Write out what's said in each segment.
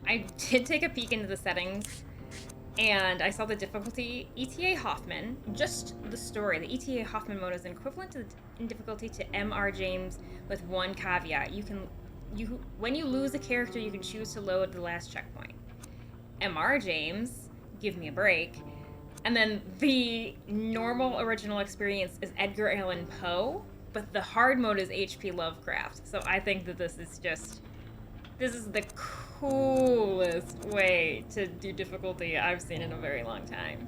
I did take a peek into the settings, and I saw the difficulty. ETA Hoffman, just the story. The ETA Hoffman mode is equivalent in difficulty to MR James, with one caveat. When you lose a character, you can choose to load the last checkpoint. MR James, give me a break. And then the normal original experience is Edgar Allan Poe, but the hard mode is H.P. Lovecraft. So I think that this is the coolest way to do difficulty I've seen in a very long time.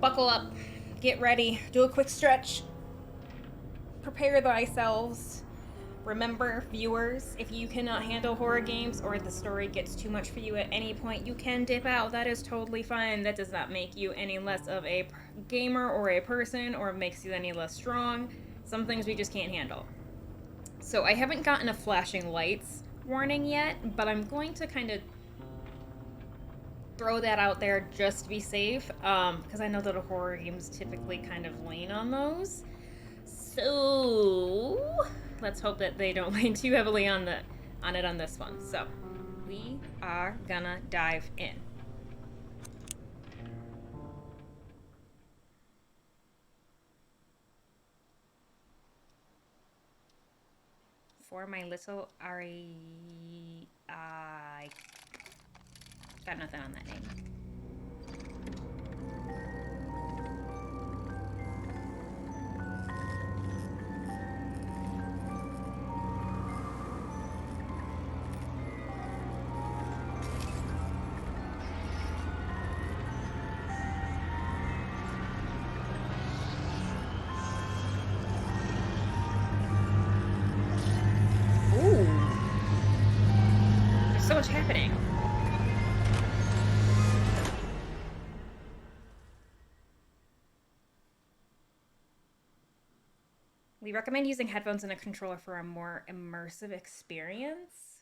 Buckle up, get ready, do a quick stretch, prepare thyselves. Remember, viewers, if you cannot handle horror games or the story gets too much for you at any point, you can dip out. That is totally fine. That does not make you any less of a gamer or a person or makes you any less strong. Some things we just can't handle. So I haven't gotten a flashing lights warning yet, but I'm going to kind of throw that out there just to be safe, because I know that horror games typically kind of lean on those. So let's hope that they don't lean too heavily on it on this one. So we are gonna dive in. For my little Ari, I got nothing on that name. So much happening. We recommend using headphones and a controller for a more immersive experience.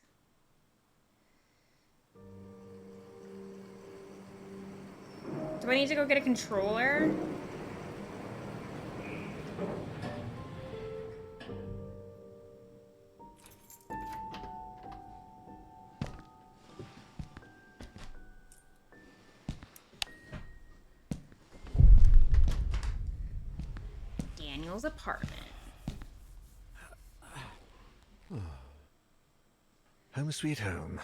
Do I need to go get a controller? Daniel's apartment. Home sweet home.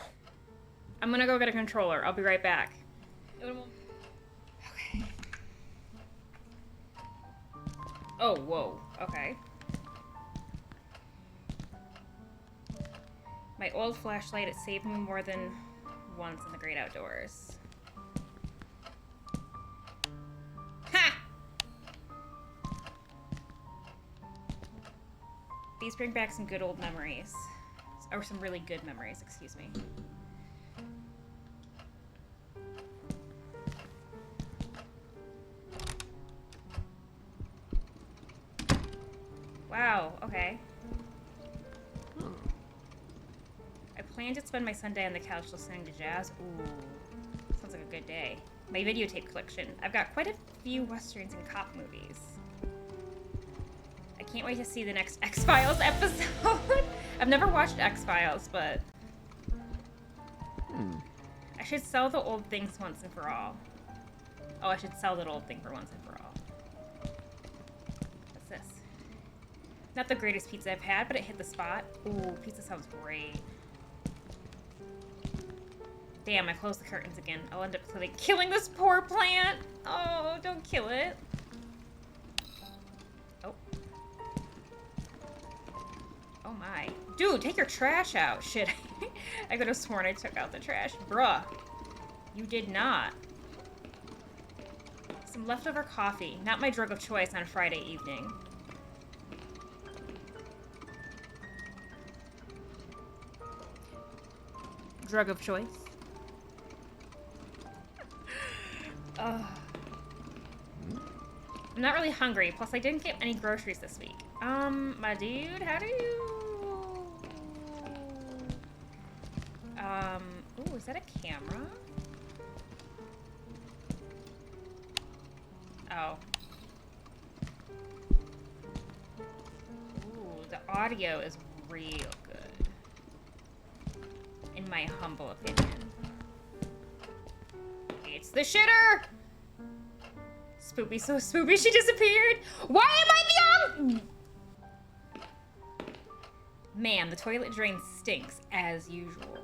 I'm gonna go get a controller. I'll be right back. Okay. Oh, whoa. Okay. My old flashlight, it saved me more than once in the great outdoors. Ha! These bring back some good old memories. Or some really good memories, excuse me. Wow, okay. I plan to spend my Sunday on the couch listening to jazz. Ooh, sounds like a good day. My videotape collection. I've got quite a few westerns and cop movies. I can't wait to see the next X-Files episode. I've never watched X-Files, but I should sell the old things once and for all. Oh, I should sell that old thing for once and for all. What's this? Not the greatest pizza I've had, but it hit the spot. Ooh, pizza sounds great. Damn, I closed the curtains again. I'll end up killing this poor plant. Oh, don't kill it. Oh. Oh my. Dude, take your trash out. Shit. I could have sworn I took out the trash. Bruh. You did not. Some leftover coffee. Not my drug of choice on Friday evening. Drug of choice? I'm not really hungry. Plus, I didn't get any groceries this week. My dude, how do you... Ooh, is that a camera? Oh. Ooh, the audio is real good. In my humble opinion. It's the shitter! Spoopy, so spoopy, she disappeared! Why am I the Ma'am, the toilet drain stinks, as usual.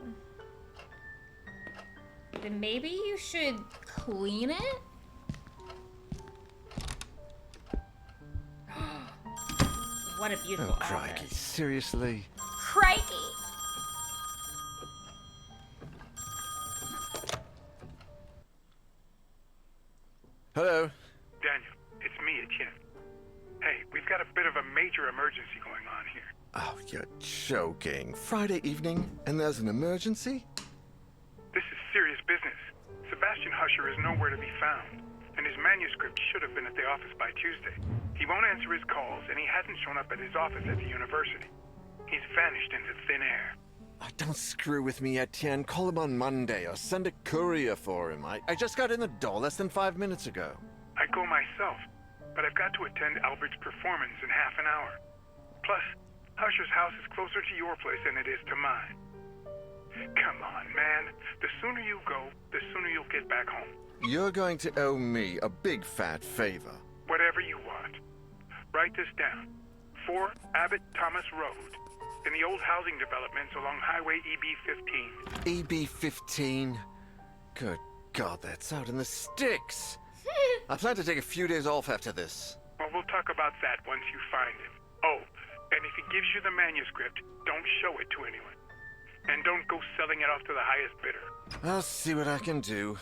Then maybe you should clean it? What a beautiful Oh, crikey. office. Seriously? Crikey! Hello? Daniel, it's me, Etienne. Hey, we've got a bit of a major emergency going on here. Oh, you're joking. Friday evening, and there's an emergency? This is serious business. Sebastian Husher is nowhere to be found, and his manuscript should have been at the office by Tuesday. He won't answer his calls, and he hasn't shown up at his office at the university. He's vanished into thin air. Oh, don't screw with me, Etienne. Call him on Monday or send a courier for him. I just got in the door less than 5 minutes ago. I'd go myself, but I've got to attend Albert's performance in half an hour. Plus, Husher's house is closer to your place than it is to mine. Come on, man. The sooner you go, the sooner you'll get back home. You're going to owe me a big fat favor. Whatever you want. Write this down. 4 Abbott Thomas Road, in the old housing developments along Highway EB-15. EB-15? Good God, that's out in the sticks. I plan to take a few days off after this. Well, we'll talk about that once you find him. Oh, and if he gives you the manuscript, don't show it to anyone. And don't go selling it off to the highest bidder. I'll see what I can do.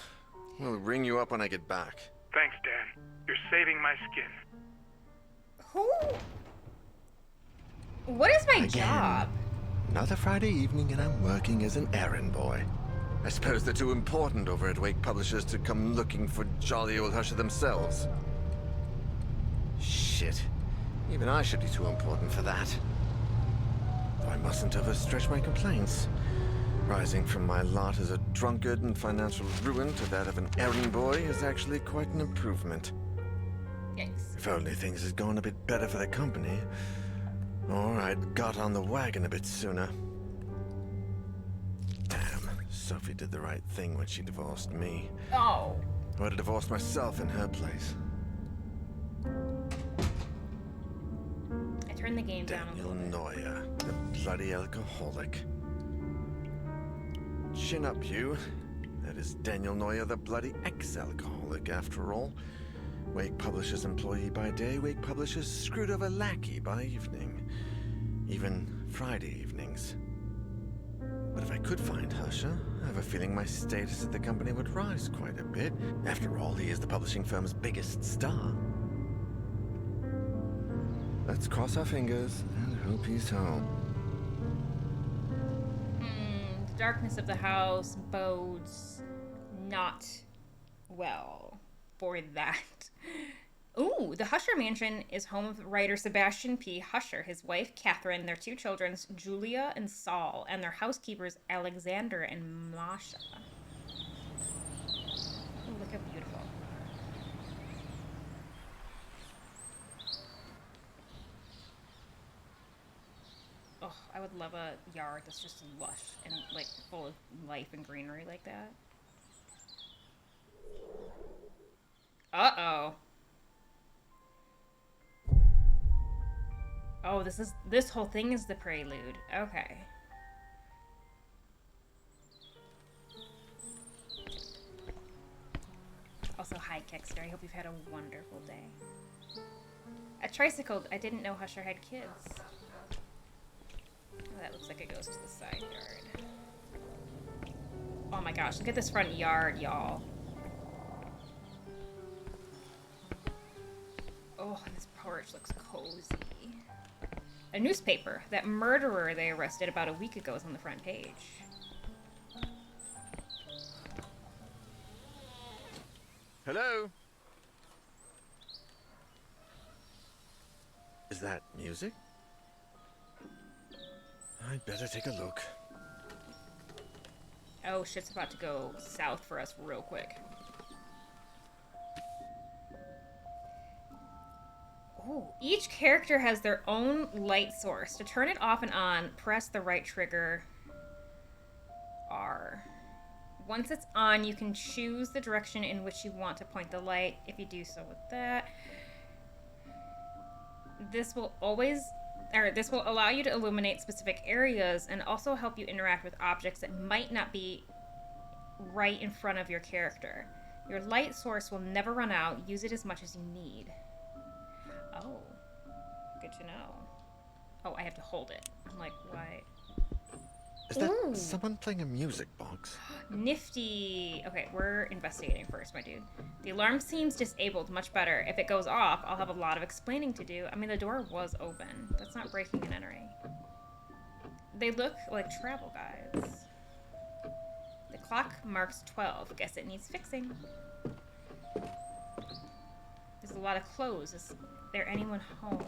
We'll ring you up when I get back. Thanks, Dan. You're saving my skin. Who? What is my Again. job? Another Friday evening and I'm working as an errand boy. I suppose they're too important over at Wake Publishers to come looking for jolly old Husher themselves. Shit. Even I should be too important for that. Though I mustn't overstretch my complaints. Rising from my lot as a drunkard and financial ruin to that of an errand boy is actually quite an improvement. Yikes. If only things had gone a bit better for the company. Or I'd got on the wagon a bit sooner. Damn, Sophie did the right thing when she divorced me. Oh. I would have divorced myself in her place. I turned the game down a Daniel little bit. Neuer, the bloody alcoholic. Chin up, you. That is Daniel Neuer, the bloody ex-alcoholic, after all. Wake Publishers employee by day, Wake Publishers screwed over lackey by evening. Even Friday evenings. But if I could find Husher, I have a feeling my status at the company would rise quite a bit. After all, he is the publishing firm's biggest star. Let's cross our fingers and hope he's home. The darkness of the house bodes not well for that. Ooh, the Husher Mansion is home of writer Sebastian P. Husher, his wife Catherine, their 2 children, Julia and Saul, and their housekeepers Alexander and Masha. Ooh, look how beautiful. Oh, I would love a yard that's just lush and like full of life and greenery like that. Uh-oh. Oh, this whole thing is the prelude. Okay. Also, hi, Kexter. I hope you've had a wonderful day. A tricycle. I didn't know Husher had kids. Oh, that looks like it goes to the side yard. Oh my gosh, look at this front yard, y'all. Oh, this porch looks cozy. A newspaper. That murderer they arrested about a week ago is on the front page. Hello? Is that music? I'd better take a look. Oh, shit's about to go south for us real quick. Oh, each character has their own light source. To turn it off and on, press the right trigger. Once it's on, you can choose the direction in which you want to point the light. If you do so with that, this will allow you to illuminate specific areas and also help you interact with objects that might not be right in front of your character. Your light source will never run out. Use it as much as you need. Oh, good to know. Oh, I have to hold it. I'm like, why? Is that Ooh. someone playing a music box? Nifty. Okay, we're investigating first, my dude. The alarm seems disabled. Much better. If it goes off, I'll have a lot of explaining to do. I mean, the door was open. That's not breaking and entering. They look like travel guides. The clock marks 12. Guess it needs fixing. There's a lot of clothes. Is there anyone home?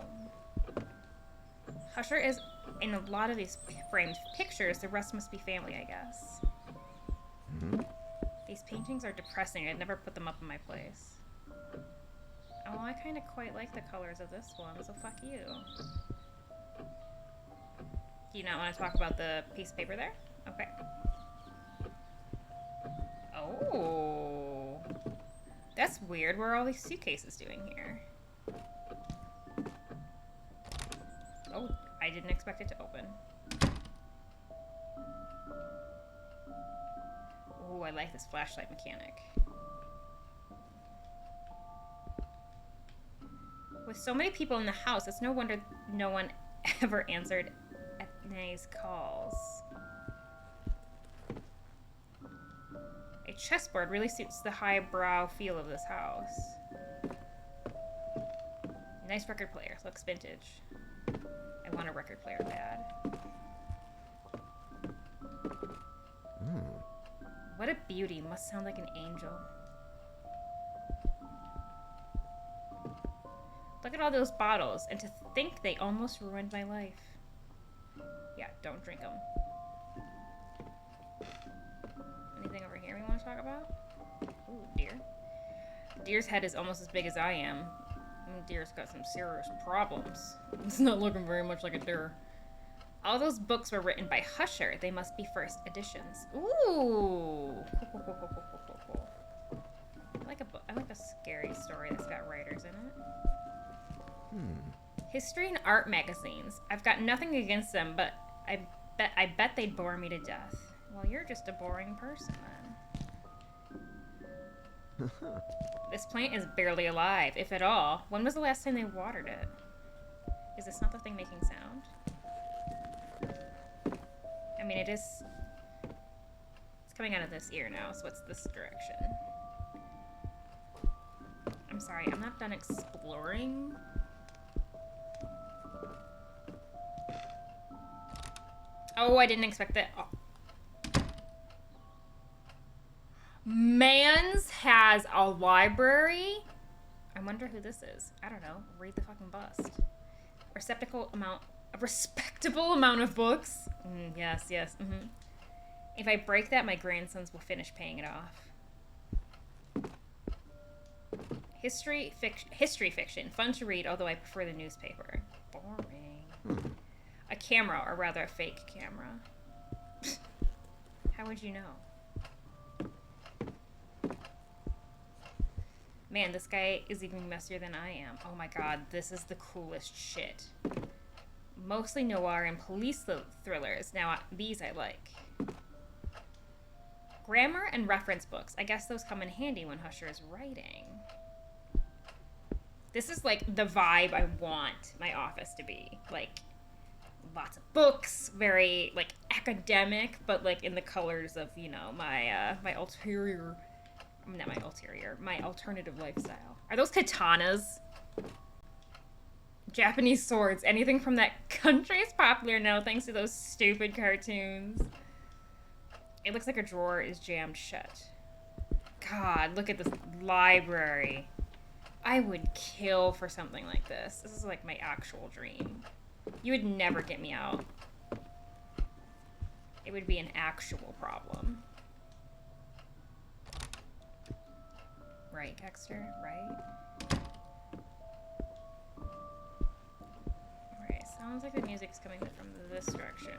Husher is in a lot of these framed pictures. The rest must be family, I guess. Mm-hmm. These paintings are depressing. I'd never put them up in my place. Oh, I kind of quite like the colors of this one, so fuck you. Do you not want to talk about the piece of paper there? Okay. Oh. That's weird. What are all these suitcases doing here? Oh, I didn't expect it to open. Oh, I like this flashlight mechanic. With so many people in the house, it's no wonder no one ever answered Ethne's calls. A chessboard really suits the highbrow feel of this house. Nice record player. Looks vintage. I want a record player bad. What a beauty. Must sound like an angel. Look at all those bottles, and to think they almost ruined my life. Yeah, don't drink them. Anything over here we want to talk about? Ooh, deer. The deer's head is almost as big as I am. Deer's got some serious problems. It's not looking very much like a deer. All those books were written by Husher. They must be first editions. Ooh! I like a scary story that's got writers in it. History and art magazines. I've got nothing against them, but I bet they'd bore me to death. Well, you're just a boring person then. This plant is barely alive, if at all. When was the last time they watered it? Is this not the thing making sound? I mean, it is... It's coming out of this ear now, so it's this direction. I'm sorry, I'm not done exploring. Oh, I didn't expect that. Oh. Mans has a library? I wonder who this is. I don't know. Read the fucking bust. A respectable amount of books. Yes. If I break that, my grandsons will finish paying it off. History fiction. Fun to read, although I prefer the newspaper. Boring. A camera, or rather a fake camera. How would you know? Man, this guy is even messier than I am. Oh my god, this is the coolest shit. Mostly noir and police thrillers. Now, these I like. Grammar and reference books. I guess those come in handy when Husher is writing. This is like the vibe I want my office to be. Like, lots of books, very like academic, but like in the colors of, you know, my my alternative lifestyle. Are those katanas? Japanese swords. Anything from that country is popular now thanks to those stupid cartoons. It looks like a drawer is jammed shut. God, look at this library. I would kill for something like this. This is like my actual dream. You would never get me out. It would be an actual problem. Right, Dexter? Right? Alright, sounds like the music's coming from this direction.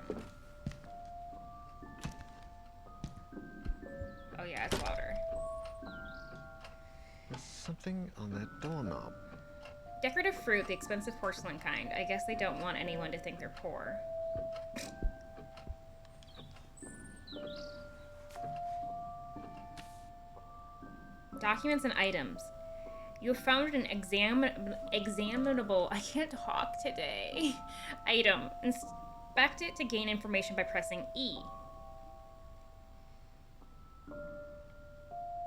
Yeah, it's louder. There's something on that doorknob. Decorative fruit, the expensive porcelain kind. I guess they don't want anyone to think they're poor. Documents and items. You have found an examinable, I can't talk today, item. Inspect it to gain information by pressing E.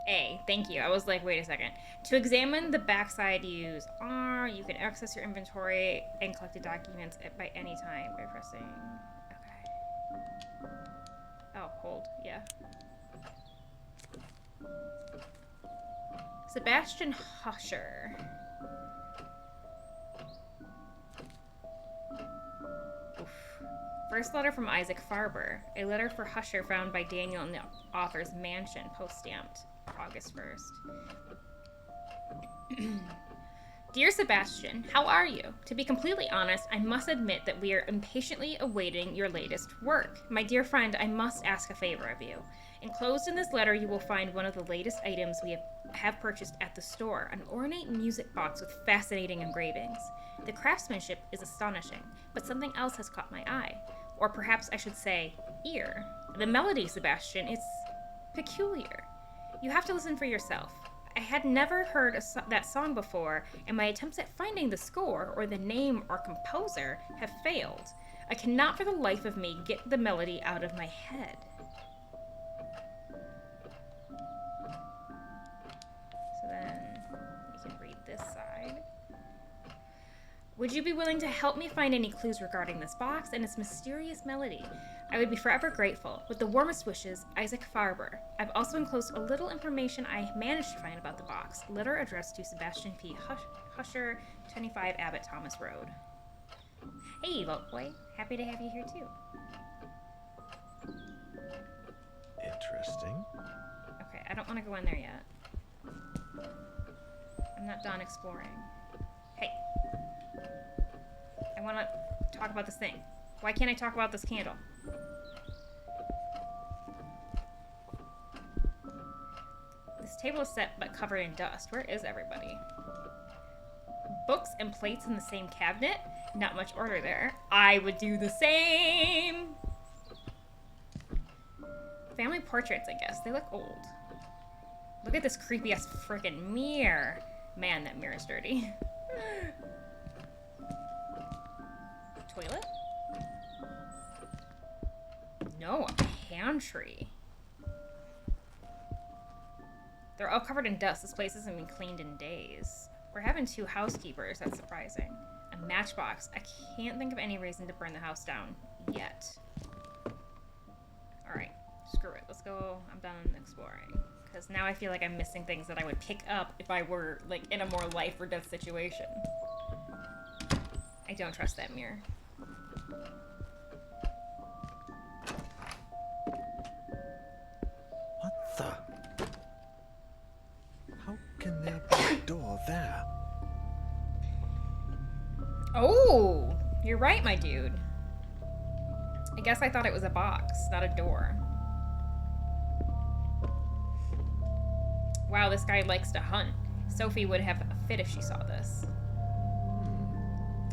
A, thank you. I was like, wait a second. To examine the backside, use R. You can access your inventory and collected documents by any time by pressing. Okay. Oh, hold. Yeah. Sebastian Husher. Oof. First letter from Isaac Farber. A letter for Husher found by Daniel in the author's mansion, post-stamped August 1st. Dear Sebastian, how are you? To be completely honest, I must admit that we are impatiently awaiting your latest work. My dear friend, I must ask a favor of you. Enclosed in this letter, you will find one of the latest items we have purchased at the store, an ornate music box with fascinating engravings. The craftsmanship is astonishing, but something else has caught my eye. Or perhaps I should say, ear. The melody, Sebastian, it's peculiar. You have to listen for yourself. I had never heard that song before, and my attempts at finding the score, or the name or composer, have failed. I cannot for the life of me get the melody out of my head. So then, you can read this side. Would you be willing to help me find any clues regarding this box and its mysterious melody? I would be forever grateful. With the warmest wishes, Isaac Farber. I've also enclosed a little information I managed to find about the box. Letter addressed to Sebastian P. Husher, 25 Abbott Thomas Road. Hey, Vault Boy. Happy to have you here, too. Interesting. Okay, I don't want to go in there yet. I'm not done exploring. Hey. I want to talk about this thing. Why can't I talk about this candle? This table is set but covered in dust. Where is everybody? Books and plates in the same cabinet? Not much order there. I would do the same! Family portraits, I guess. They look old. Look at this creepy-ass frickin' mirror. Man, that mirror's dirty. Toilet? No, a pantry. They're all covered in dust. This place hasn't been cleaned in days. We're having 2 housekeepers. That's surprising. A matchbox. I can't think of any reason to burn the house down yet. Alright, screw it. Let's go. I'm done exploring. Because now I feel like I'm missing things that I would pick up if I were, like, in a more life or death situation. I don't trust that mirror. What the? How can there be a door there? Oh! You're right, my dude. I guess I thought it was a box, not a door. Wow, this guy likes to hunt. Sophie would have a fit if she saw this.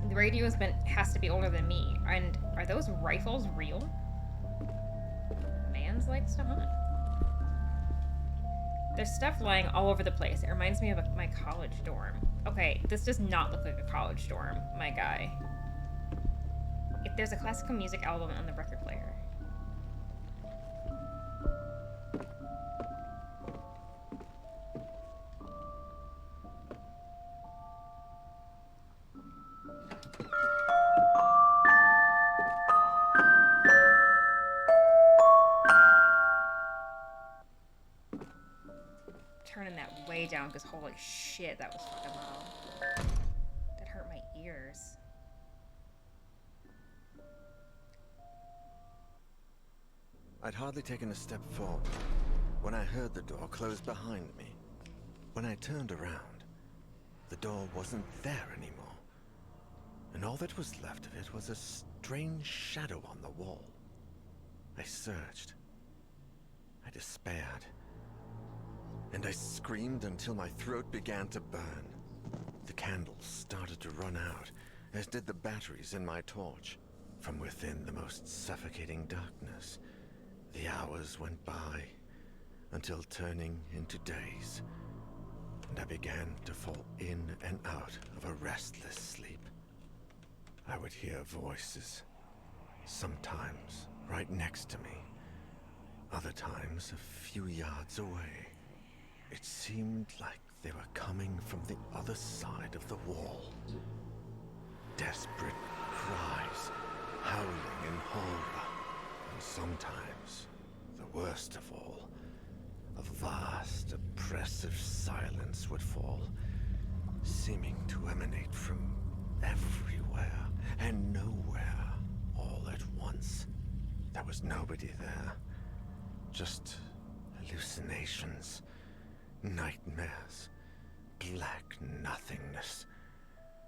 The radio has to be older than me. And are those rifles real? Mans likes to hunt. There's stuff lying all over the place. It reminds me of my college dorm. Okay, this does not look like a college dorm, my guy. If there's a classical music album on the record player. Turning that way down because holy shit, that was fucking loud. That hurt my ears. I'd hardly taken a step forward when I heard the door close behind me. When I turned around, the door wasn't there anymore. And all that was left of it was a strange shadow on the wall. I searched. I despaired. and I screamed until my throat began to burn. The candles started to run out, as did the batteries in my torch. From within the most suffocating darkness, the hours went by, until turning into days, and I began to fall in and out of a restless sleep. I would hear voices, sometimes right next to me, other times a few yards away. It seemed like they were coming from the other side of the wall. Desperate cries, howling in horror, and sometimes, the worst of all, a vast, oppressive silence would fall, seeming to emanate from everywhere and nowhere all at once. There was nobody there, just hallucinations, nightmares, black nothingness,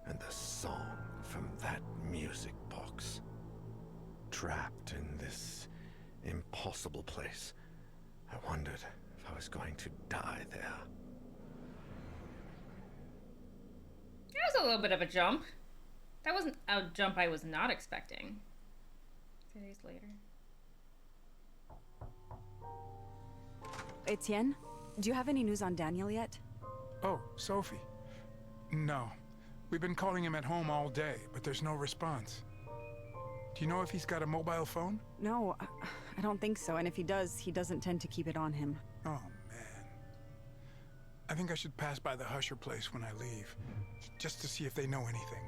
and the song from that music box. Trapped in this impossible place, I wondered if I was going to die there. That was a little bit of a jump. That wasn't a jump I was not expecting. 2 days later. Etienne, do you have any news on Daniel yet? Oh, Sophie. No. We've been calling him at home all day, but there's no response. Do you know if he's got a mobile phone? No, I don't think so. And if he does, he doesn't tend to keep it on him. Oh, man. I think I should pass by the Husher place when I leave, just to see if they know anything.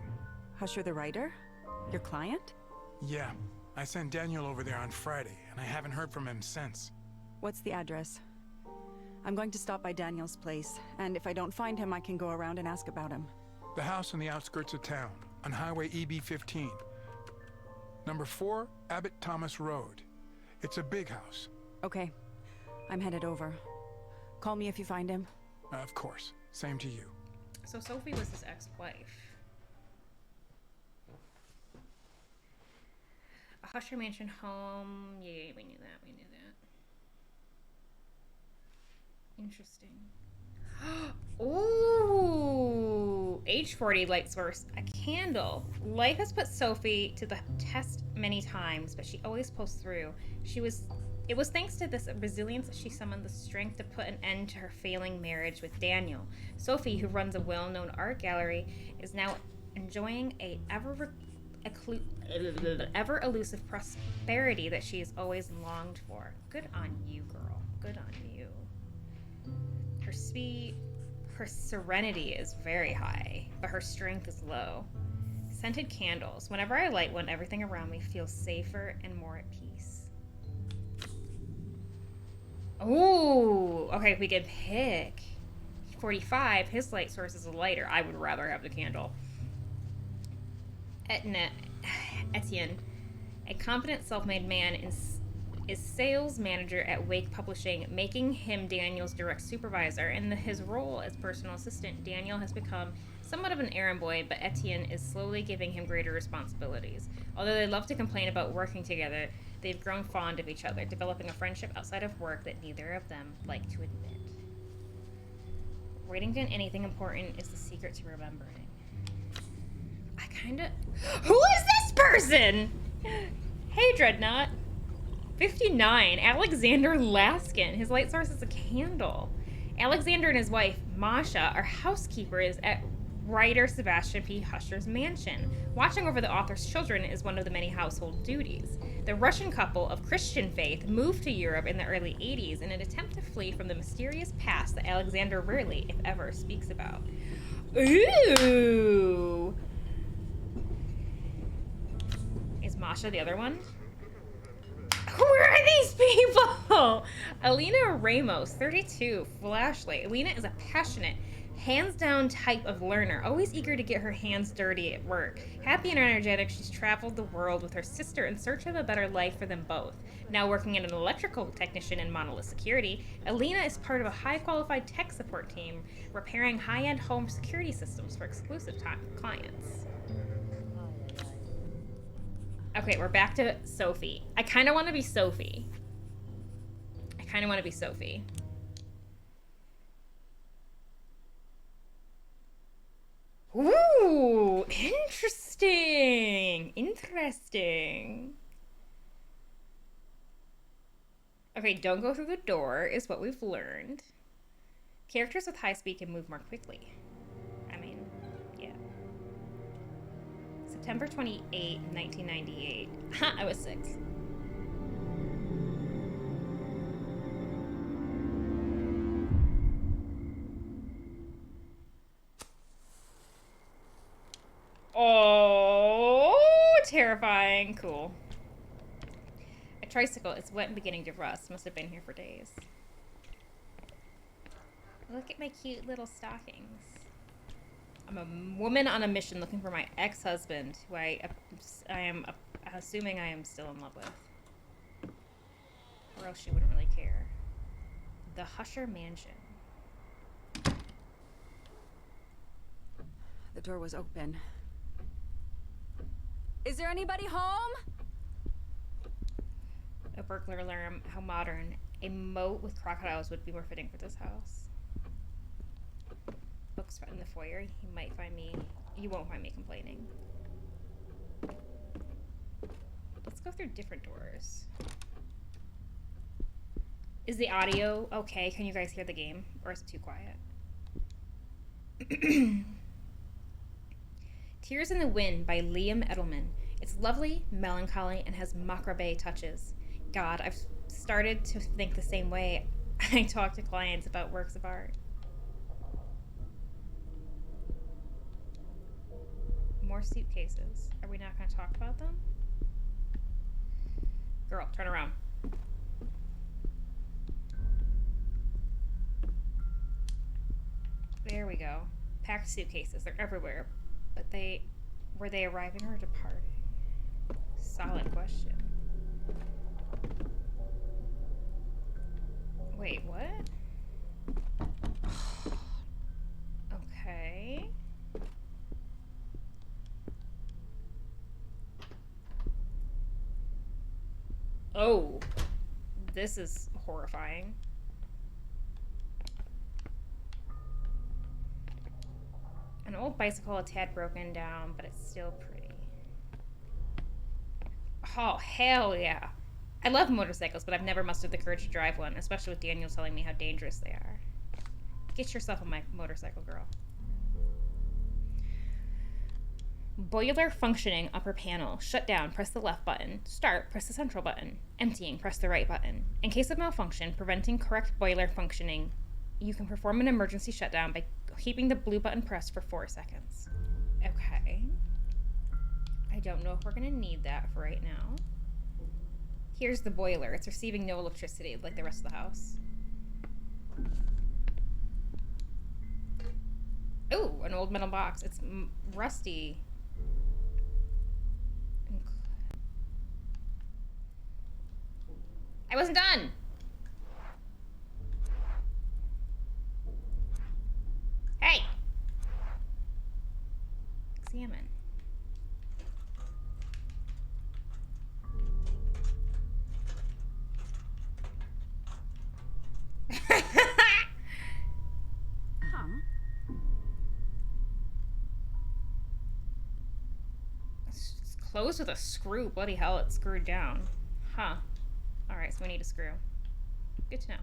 Husher the writer? Your client? Yeah. I sent Daniel over there on Friday, and I haven't heard from him since. What's the address? I'm going to stop by Daniel's place, and if I don't find him, I can go around and ask about him. The house on the outskirts of town, on Highway EB-15. Number 4, Abbott Thomas Road. It's a big house. Okay. I'm headed over. Call me if you find him. Of course. Same to you. So Sophie was his ex-wife. A Husher Mansion home. Yeah, we knew that. We knew that. Interesting. Ooh! Age 40 light source. A candle. Life has put Sophie to the test many times, but she always pulls through. It was thanks to this resilience that she summoned the strength to put an end to her failing marriage with Daniel. Sophie, who runs a well-known art gallery, is now enjoying a ever elusive prosperity that she has always longed for. Good on you, girl. Good on you. Her speed, her serenity is very high, but her strength is low. Scented candles. Whenever I light one, everything around me feels safer and more at peace. Ooh, okay, we can pick. 45, his light source is a lighter. I would rather have the candle. Etienne, a competent self-made man, is sales manager at Wake Publishing, making him Daniel's direct supervisor. In his role as personal assistant, Daniel has become somewhat of an errand boy, but Etienne is slowly giving him greater responsibilities. Although they love to complain about working together, they've grown fond of each other, developing a friendship outside of work that neither of them like to admit. Writing down anything important is the secret to remembering. Who is this person? Hey, Dreadnought. 59, Alexander Laskin. His light source is a candle. Alexander and his wife, Masha, are housekeepers at writer Sebastian P. Husher's mansion. Watching over the author's children is one of the many household duties. The Russian couple of Christian faith moved to Europe in the early 80s in an attempt to flee from the mysterious past that Alexander rarely, if ever, speaks about. Ooh! Is Masha the other one? Who are these people? Alina Ramos, 32, flashlight. Alina is a passionate, hands-down type of learner, always eager to get her hands dirty at work. Happy and energetic, she's traveled the world with her sister in search of a better life for them both. Now working as an electrical technician in Monolith Security, Alina is part of a high-qualified tech support team repairing high-end home security systems for exclusive clients. Okay, we're back to Sophie. I kind of want to be Sophie. Ooh, interesting. Interesting. Okay, don't go through the door is what we've learned. Characters with high speed can move more quickly. I mean, yeah. September 28, 1998. Ha, I was 6. Oh, terrifying. Cool. A tricycle. It's wet and beginning to rust. Must have been here for days. Look at my cute little stockings. I'm a woman on a mission looking for my ex-husband, who I am assuming I am still in love with. Or else she wouldn't really care. The Husher Mansion. The door was open. Is there anybody home? A burglar alarm. How modern. A moat with crocodiles would be more fitting for this house. Books in the foyer. You might find me. You won't find me complaining. Let's go through different doors. Is the audio okay? Can you guys hear the game? Or is it too quiet? Tears in the Wind by Liam Edelman. It's lovely, melancholy, and has macabre touches. God, I've started to think the same way I talk to clients about works of art. More suitcases. Are we not going to talk about them? Girl, turn around. There we go. Packed suitcases. They're everywhere. But were they arriving or departing? Solid question. Wait, what? Okay. Oh, this is horrifying. An old bicycle, a tad broken down, but it's still pretty. Oh, hell yeah. I love motorcycles, but I've never mustered the courage to drive one, especially with Daniel telling me how dangerous they are. Get yourself on my motorcycle, girl. Boiler functioning, upper panel. Shut down, press the left button. Start, press the central button. Emptying, press the right button. In case of malfunction, preventing correct boiler functioning, you can perform an emergency shutdown by keeping the blue button pressed for 4 seconds. Okay. I don't know if we're going to need that for right now. Here's the boiler. It's receiving no electricity like the rest of the house. Oh, an old metal box. It's rusty. I wasn't done! Hey! Examine. Huh? It's closed with a screw. Bloody hell, it's screwed down. Huh. Alright, so we need a screw. Good to know.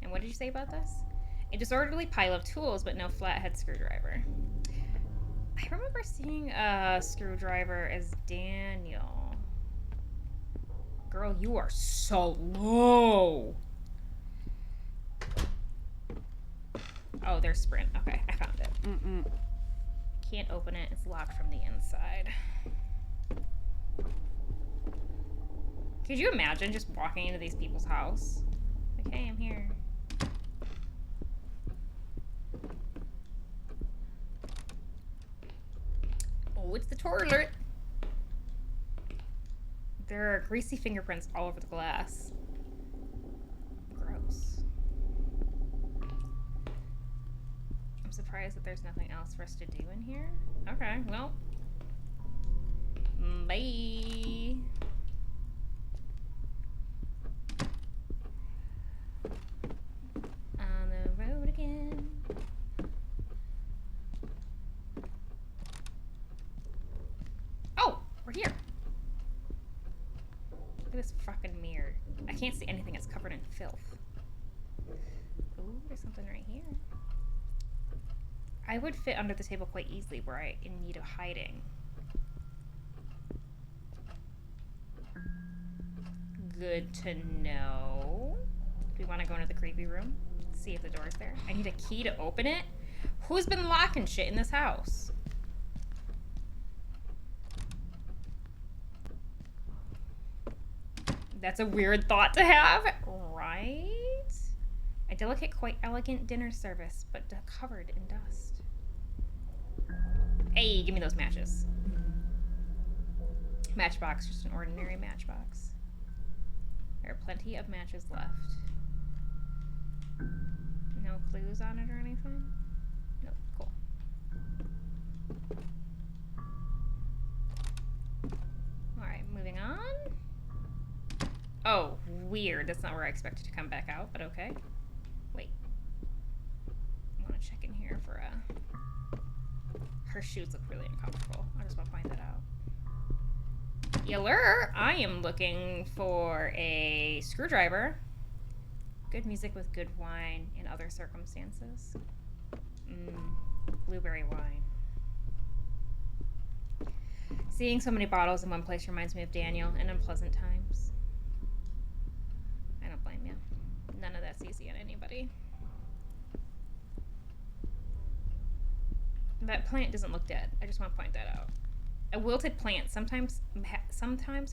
And what did you say about this? A disorderly pile of tools, but no flathead screwdriver. I remember seeing a screwdriver as Daniel. Girl, you are so low. Oh, there's Sprint. Okay, I found it. Can't open it. It's locked from the inside. Could you imagine just walking into these people's house? Like, hey, I'm here. Oh, it's the toilet. There are greasy fingerprints all over the glass. Gross. I'm surprised that there's nothing else for us to do in here. Okay, well. Bye. On the road again. can't see anything. It's covered in filth. Ooh, there's something right here. I would fit under the table quite easily were I in need of hiding. Good to know. Do we want to go into the creepy room? See if the door's there. I need a key to open it? Who's been locking shit in this house? That's a weird thought to have, right? A delicate, quite elegant dinner service, but covered in dust. Hey, give me those matches. Matchbox, just an ordinary matchbox. There are plenty of matches left. No clues on it or anything? No, cool. Alright, moving on. Oh, weird. That's not where I expected to come back out, but okay. Wait. I want to check in here for a... Her shoes look really uncomfortable. I just want to point that out. Yeller, I am looking for a screwdriver. Good music with good wine in other circumstances. Blueberry wine. Seeing so many bottles in one place reminds me of Daniel and unpleasant times. I don't blame you. None of that's easy on anybody. That plant doesn't look dead. I just want to point that out. A wilted plant sometimes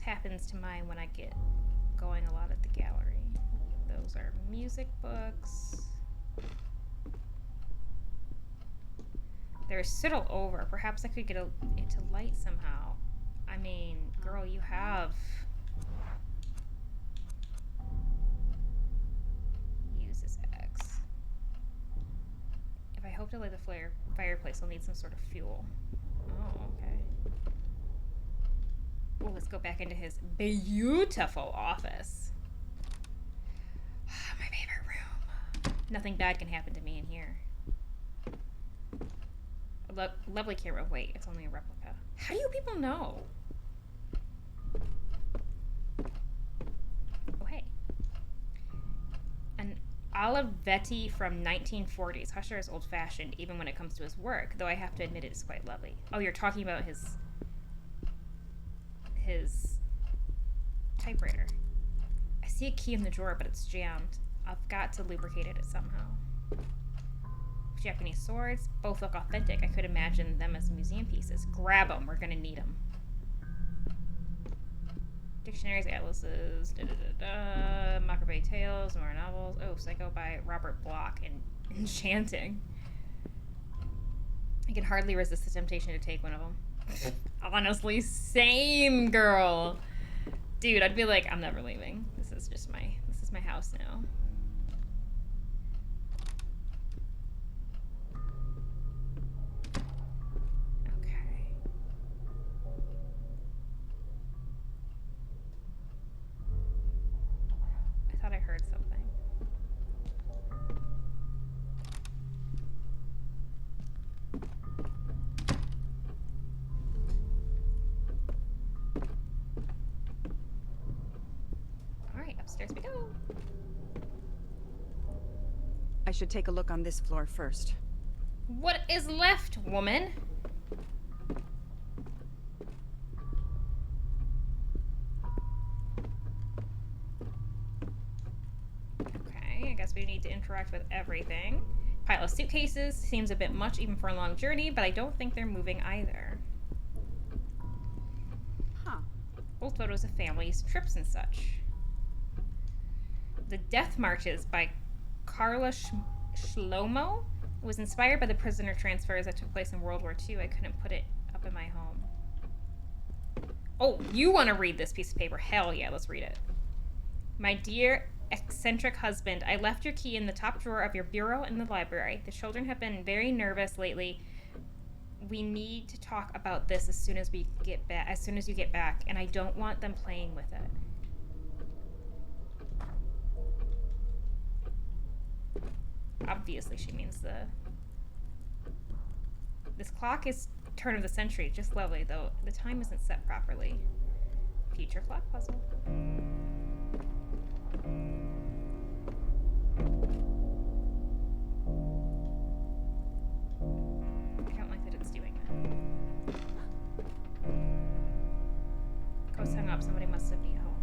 happens to mine when I get going a lot at the gallery. Those are music books. They're still over. Perhaps I could get it to light somehow. I mean, girl, you have... Uses X. If I hope to light the fireplace, I'll need some sort of fuel. Oh, okay. Well, let's go back into his beautiful office. My favorite room. Nothing bad can happen to me in here. Lovely camera. Wait, it's only a replica. How do you people know? Oh, hey. An Olivetti from 1940s. Husher is old-fashioned, even when it comes to his work, though I have to admit it is quite lovely. Oh, you're talking about his typewriter. I see a key in the drawer, but it's jammed. I've got to lubricate it somehow. Japanese swords, both look authentic. I could imagine them as museum pieces. Grab them, we're gonna need them. Dictionaries, atlases, Macabre Tales, more novels. Oh, Psycho by Robert Bloch, and enchanting. I can hardly resist the temptation to take one of them. Honestly, same, girl. Dude, I'd be like, I'm never leaving. This is my house now. Okay. I thought I heard something. Upstairs we go. I should take a look on this floor first. What is left, woman? Okay, I guess we need to interact with everything. Pile of suitcases. Seems a bit much even for a long journey, but I don't think they're moving either. Huh. Old photos of families, trips and such. The Death Marches by Carla Shlomo was inspired by the prisoner transfers that took place in World War II. I couldn't put it up in my home. Oh, you want to read this piece of paper? Hell yeah, let's read it. My dear eccentric husband, I left your key in the top drawer of your bureau in the library. The children have been very nervous lately. We need to talk about this as soon as you get back, and I don't want them playing with it. Obviously, she means this clock is turn of the century. Just lovely, though the time isn't set properly. Future clock puzzle. must be home.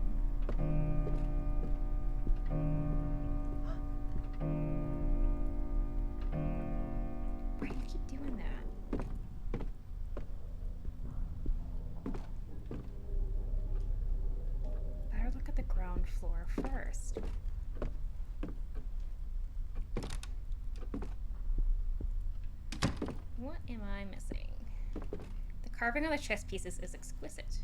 Why do you keep doing that? Better look at the ground floor first. What am I missing? The carving on the chess pieces is exquisite.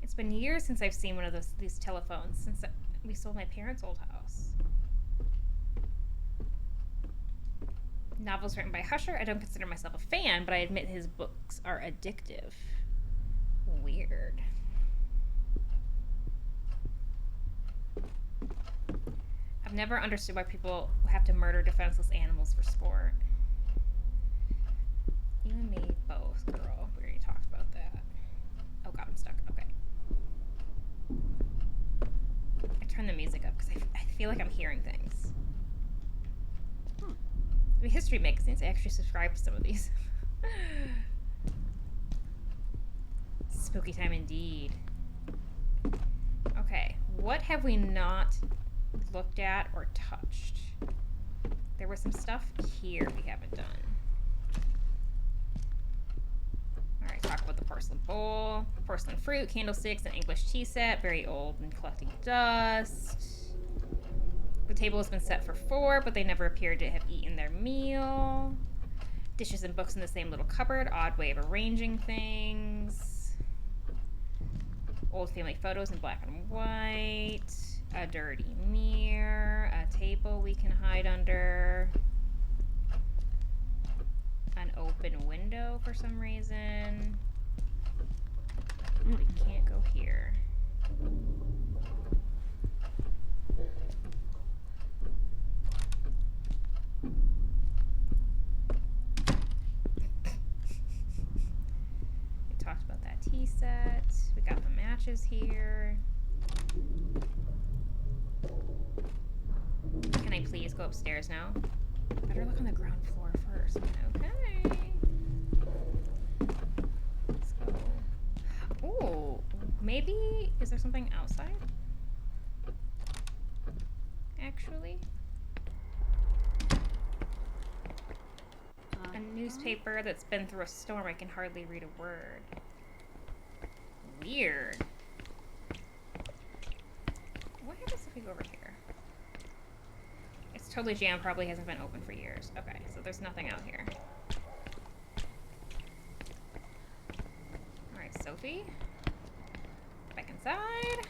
It's been years since I've seen one of these telephones, since we sold my parents' old house. Novels written by Husher. I don't consider myself a fan, but I admit his books are addictive. Weird. I've never understood why people have to murder defenseless animals for sport. You and me both, girl. We already talked about that. Oh god, I'm stuck. Okay. I turned the music up because I feel like I'm hearing things. The history magazines, I actually subscribe to some of these. Spooky time indeed. Okay, what have we not looked at or touched? There was some stuff here we haven't done. Alright, talk about the porcelain bowl, porcelain fruit, candlesticks, an English tea set, very old and collecting dust. The table has been set for 4, but they never appeared to have eaten their meal. Dishes and books in the same little cupboard, odd way of arranging things. Old family photos in black and white. A dirty mirror, a table we can hide under, an open window for some reason. We can't go here. We talked about that tea set. We got the matches here. Can I please go upstairs now? Better look on the ground floor first. Okay. Let's go. Ooh, maybe, is there something outside? Actually? A newspaper that's been through a storm. I can hardly read a word. Weird. What happens if we go over here? It's totally jammed, probably hasn't been open for years. Okay, so there's nothing out here. Alright, Sophie. Back inside.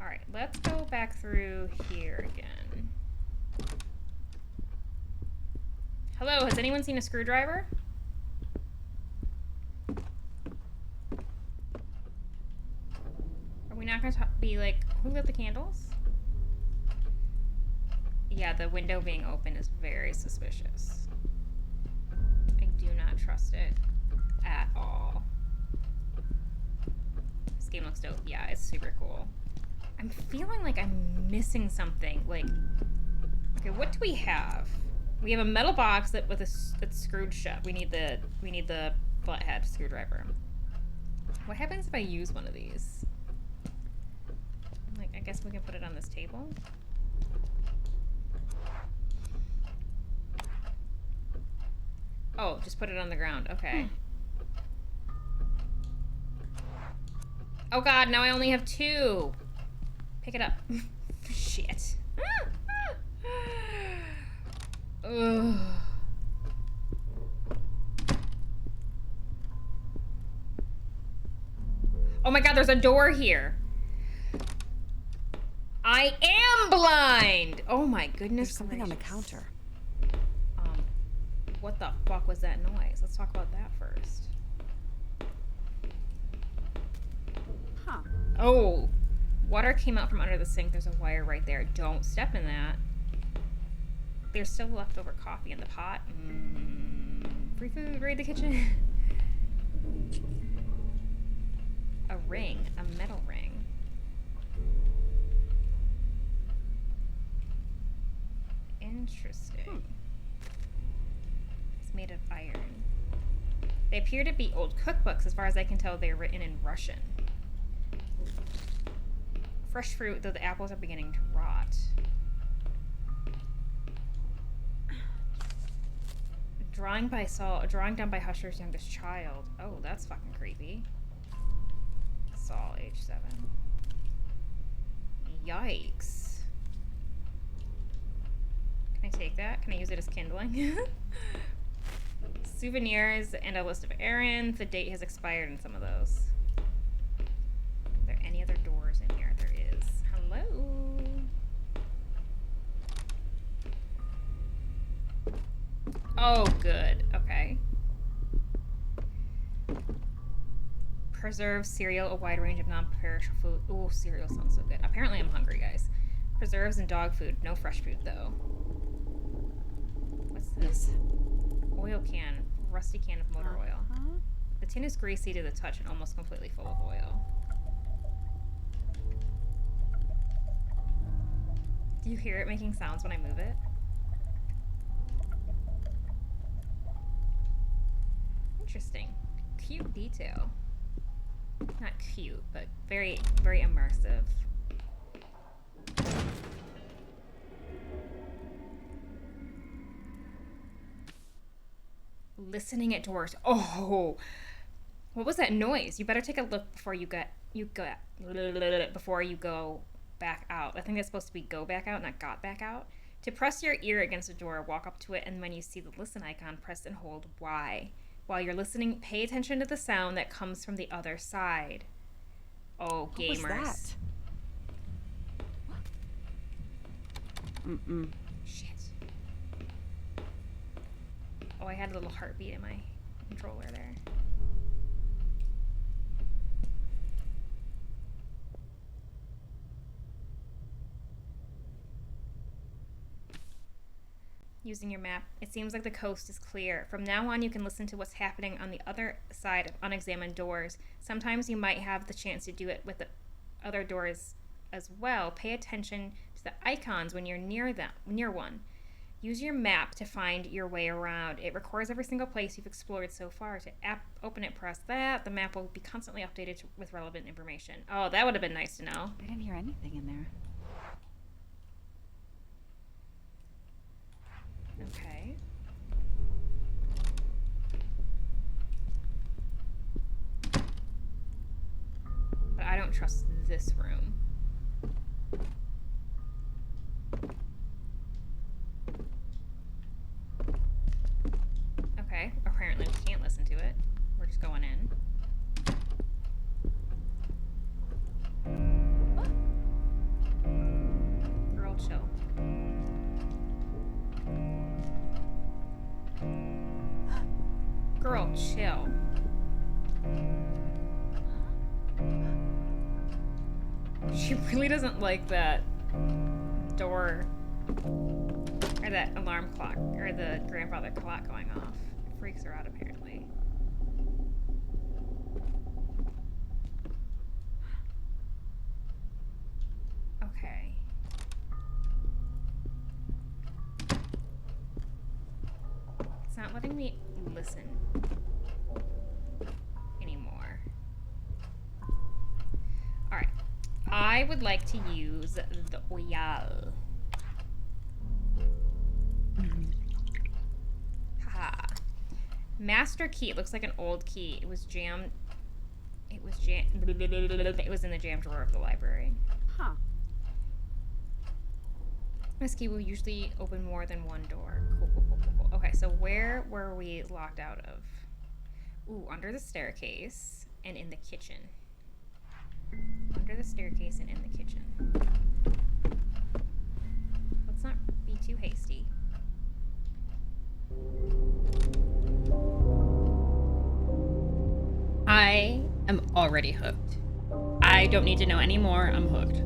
Alright, let's go back through here again. Hello, has anyone seen a screwdriver? Are we not gonna be like, who lit the candles? Yeah, the window being open is very suspicious. I do not trust it at all. This game looks dope. Yeah, it's super cool. I'm feeling like I'm missing something. Like, okay, what do we have? We have a metal box that's screwed shut. We need the flathead screwdriver. What happens if I use one of these? Like, I guess we can put it on this table. Oh, just put it on the ground. Okay. Oh god, now I only have 2. Pick it up. Shit. Ugh. Oh my god, there's a door here. I am blind! Oh my goodness. There's something on the gracious. counter. What the fuck was that noise? Let's talk about that first. Huh. Oh, water came out from under the sink. There's a wire right there. Don't step in that. There's still leftover coffee in the pot. Free food, raid the kitchen. A ring, a metal ring. Interesting. It's made of iron. They appear to be old cookbooks. As far as I can tell, they're written in Russian. Fresh fruit, though the apples are beginning to rot. Drawing done by Husher's youngest child. Oh, that's fucking creepy. Saul, age 7. Yikes. Can I take that? Can I use it as kindling? Souvenirs and a list of errands. The date has expired in some of those. Are there any other doors in here? There is. Hello. Oh, good. Okay. Preserves, cereal, a wide range of non-perishable food. Ooh, cereal sounds so good. Apparently I'm hungry, guys. Preserves and dog food. No fresh food, though. What's this? Oil can. Rusty can of motor oil. The tin is greasy to the touch and almost completely full of oil. Do you hear it making sounds when I move it? Interesting. Cute detail. Not cute, but very, very immersive. Listening at doors. Oh, what was that noise? You better take a look before you go back out. I think that's supposed to be go back out, not got back out. To press your ear against a door, walk up to it, and when you see the listen icon, press and hold Y. While you're listening, pay attention to the sound that comes from the other side. Oh, gamers. What was that? Shit. Oh, I had a little heartbeat in my controller there. Using your map, it seems like the coast is clear. From now on, you can listen to what's happening on the other side of unexamined doors. Sometimes you might have the chance to do it with the other doors as well. Pay attention to the icons when you're near one. Use your map to find your way around. It records every single place you've explored so far. To open it, press that. The map will be constantly updated with relevant information. Oh, that would have been nice to know. I didn't hear anything in there. Okay. But I don't trust this room. Okay, apparently we can't listen to it. We're just going in. Girl, chill. Girl, chill. She really doesn't like that door or that alarm clock or the grandfather clock going off. It freaks her out apparently. Okay. It's not letting me listen anymore. Alright. I would like to use the oil. Haha. Master key. It looks like an old key. It was jammed. It was in the jam drawer of the library. Huh. This key will usually open more than one door. Cool, cool, cool, cool, cool. Okay, so where were we locked out of? Ooh, under the staircase and in the kitchen. Under the staircase and in the kitchen. Let's not be too hasty. I am already hooked. I don't need to know any more. I'm hooked.